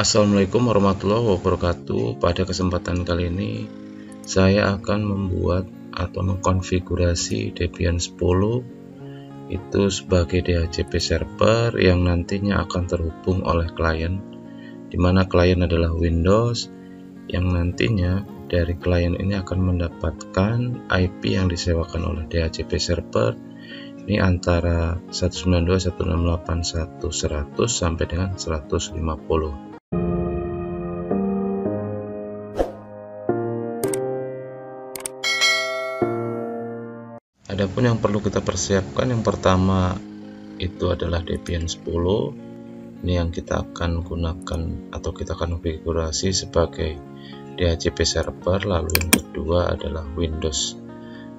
Assalamualaikum warahmatullahi wabarakatuh. Pada kesempatan kali ini saya akan membuat atau mengkonfigurasi Debian 10 itu sebagai DHCP server yang nantinya akan terhubung oleh klien, di mana klien adalah Windows yang nantinya dari klien ini akan mendapatkan IP yang disewakan oleh DHCP server ini antara 192.168.1.100 sampai dengan 150. Adapun yang perlu kita persiapkan, yang pertama itu adalah Debian 10. Ini yang kita akan gunakan atau kita akan konfigurasi sebagai DHCP server. Lalu yang kedua adalah Windows.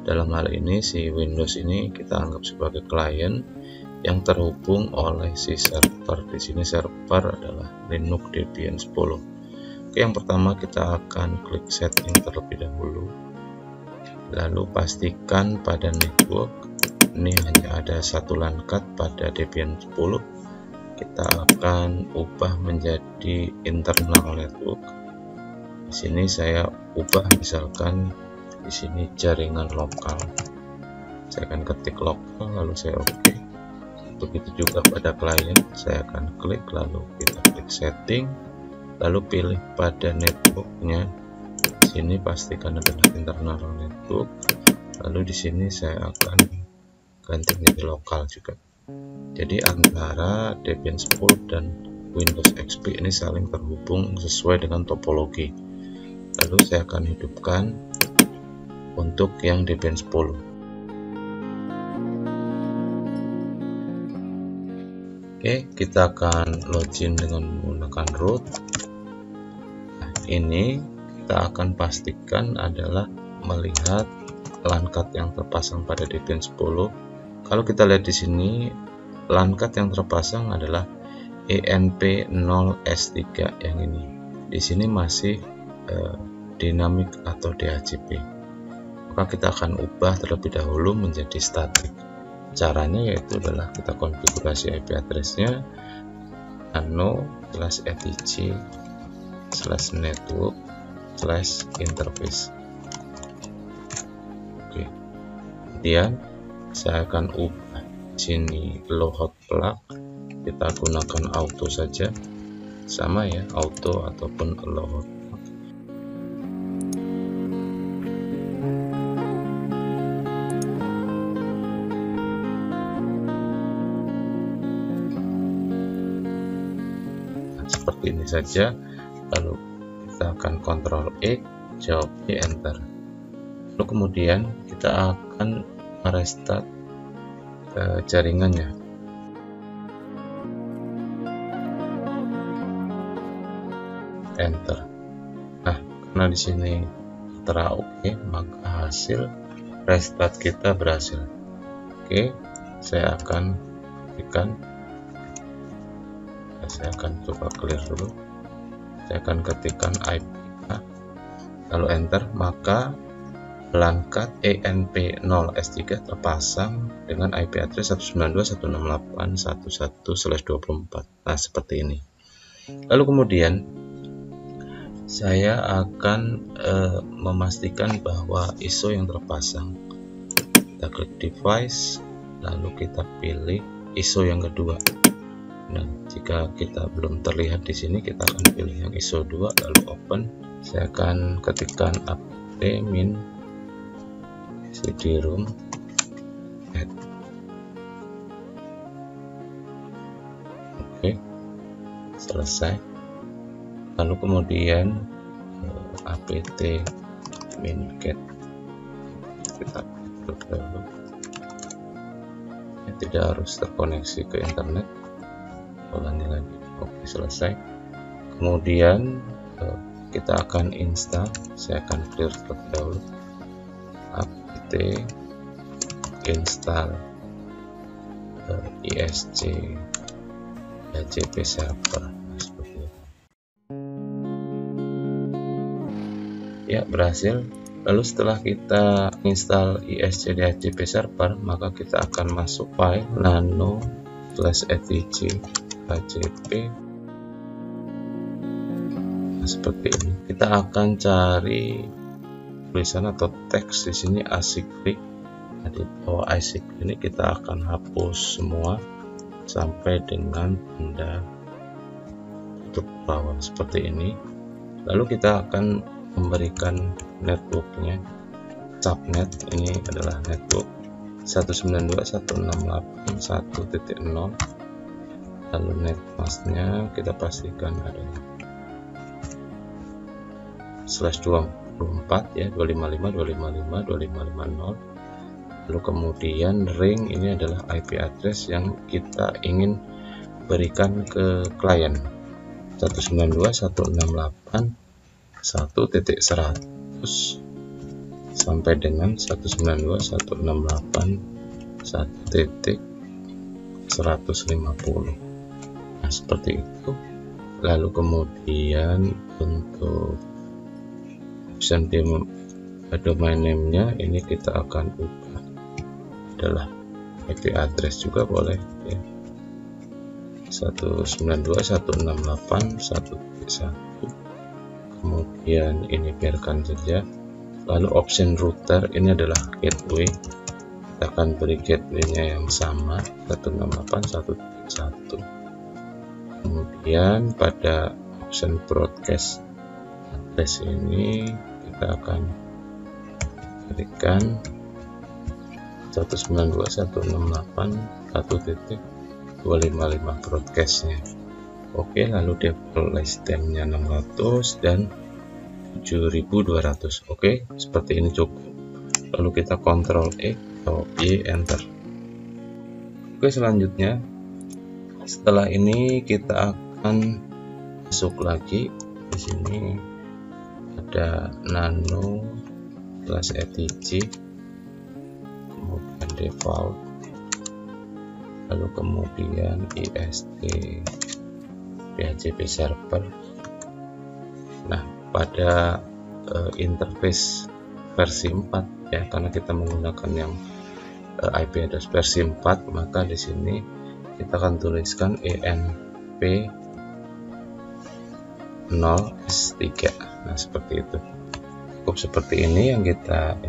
Dalam hal ini si Windows ini kita anggap sebagai klien yang terhubung oleh si server. Di sini server adalah Linux Debian 10. Oke, yang pertama kita akan klik setting terlebih dahulu. Lalu pastikan pada network ini hanya ada satu LAN card pada Debian 10. Kita akan ubah menjadi internal network. Di sini saya ubah misalkan di sini jaringan lokal. Saya akan ketik lokal lalu saya oke. Untuk itu juga pada klien saya akan klik lalu kita klik setting lalu pilih pada networknya. Sini pastikan adalah internal network. Lalu di sini saya akan ganti menjadi lokal juga. Jadi antara Debian 10 dan Windows XP ini saling terhubung sesuai dengan topologi. Lalu saya akan hidupkan untuk yang Debian 10. Oke, kita akan login dengan menggunakan root. Nah, ini kita akan pastikan adalah melihat LAN card yang terpasang pada Debian 10. Kalau kita lihat di sini, LAN card yang terpasang adalah ENP0S3 yang ini. Di sini masih dinamik atau DHCP. Maka kita akan ubah terlebih dahulu menjadi statik. Caranya yaitu adalah kita konfigurasi IP address-nya nano/etc/network/interface. Oke. Kemudian saya akan ubah sini low hot plug, kita gunakan auto saja, sama ya, auto ataupun low hot plug. Seperti ini saja. Lalu kita akan Ctrl X, jawab enter. Lalu kemudian kita akan merestart jaringannya. Enter. Nah, karena di sini tertera oke, maka hasil restart kita berhasil. Oke, saya akan ketikkan. Saya akan coba clear dulu. Saya akan ketikkan IP lalu enter, maka LAN card ENP0S3 terpasang dengan IP address 192.168.1.1/24. Nah, seperti ini. Lalu kemudian saya akan memastikan bahwa ISO yang terpasang. Kita klik device, lalu kita pilih ISO yang kedua. Nah, jika kita belum terlihat di sini, kita akan pilih yang ISO 2 lalu open. Saya akan ketikkan apt-min cd-rom add. Oke, selesai. Lalu kemudian apt-min get kita klik dulu. Tidak harus terkoneksi ke internet. Ulangi lagi. Oke, selesai. Kemudian kita akan install. Saya akan clear terlebih dahulu. apt install ISC DHCP server. Seperti itu. Ya, berhasil. Lalu setelah kita install ISC DHCP server, maka kita akan masuk file nano/etc DHCP seperti ini. Kita akan cari tulisan atau teks di sini acyclic. Nah, di bawah acyclic ini kita akan hapus semua sampai dengan tanda tutup bawah seperti ini. Lalu kita akan memberikan networknya, subnet ini adalah network 192.168.1.0. lalu netmasknya kita pastikan adalah /24 ya, 255.255.255.0. lalu kemudian ring ini adalah IP address yang kita ingin berikan ke klien, 192.168.1.100 sampai dengan 192.168.1.150. Nah, seperti itu. Lalu kemudian untuk option domain name-nya ini kita akan ubah adalah IP address juga boleh ya, 192.168.1.1. kemudian ini biarkan saja. Lalu option router ini adalah gateway, kita akan beri gateway-nya yang sama 168.1.1. kemudian pada option broadcast address ini kita akan berikan 192.168.1.255 broadcastnya. Oke, lalu default lifetime-nya 600 dan 7.200. Oke, seperti ini cukup. Lalu kita Ctrl X atau Y enter. Oke, selanjutnya setelah ini kita akan masuk lagi. Di sini ada nano /etc, kemudian default, lalu kemudian ist DHCP server. Nah, pada interface versi 4 ya, karena kita menggunakan yang IP address versi 4, maka di sini kita akan tuliskan env 0s3. Nah, seperti itu. Cukup seperti ini yang kita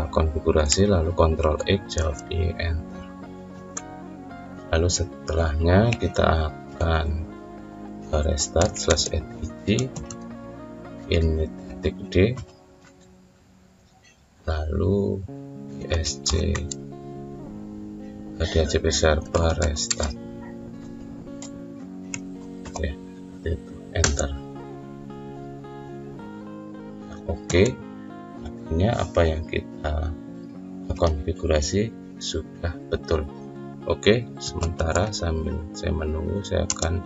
konfigurasi, lalu Ctrl X, jawab Y, enter. Lalu setelahnya kita akan restart /etc init.d, lalu isc DHCP server restart ya, itu enter. Oke, artinya apa yang kita konfigurasi sudah betul. Oke, sementara sambil saya menunggu, saya akan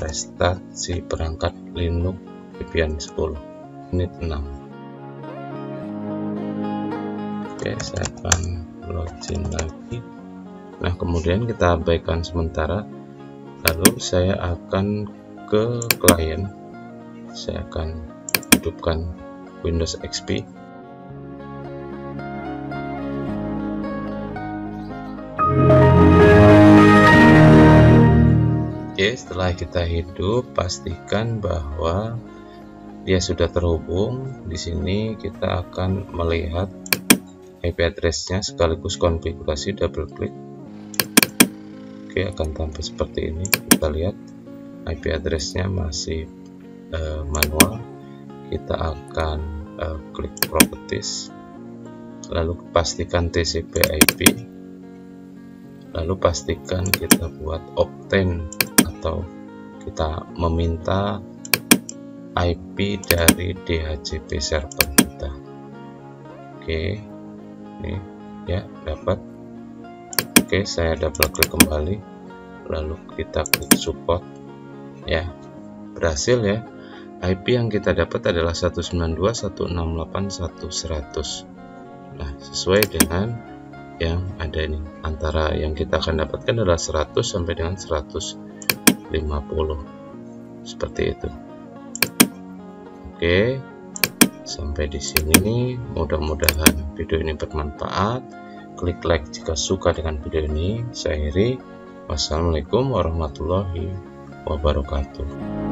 restart si perangkat Linux Debian 10 menit 6. Oke, saya akan login lagi. Nah, kemudian kita abaikan sementara, lalu saya akan ke klien, saya akan hidupkan Windows XP. Oke, setelah kita hidup, pastikan bahwa dia sudah terhubung. Di sini kita akan melihat IP address-nya sekaligus konfigurasi, double klik. Oke, akan tampil seperti ini. Kita lihat IP address-nya masih manual. Kita akan klik properties, lalu pastikan TCP/IP, lalu pastikan kita buat obtain atau kita meminta IP dari DHCP server kita. Oke, ini ya dapat. Oke, saya double klik kembali, lalu kita klik support ya, berhasil ya. IP yang kita dapat adalah 192.168.1.100. Nah, sesuai dengan yang ada ini, antara yang kita akan dapatkan adalah 100 sampai dengan 150 seperti itu. Oke, sampai di sini mudah-mudahan video ini bermanfaat. Klik like jika suka dengan video ini. Saya Heri. Wassalamualaikum warahmatullahi wabarakatuh.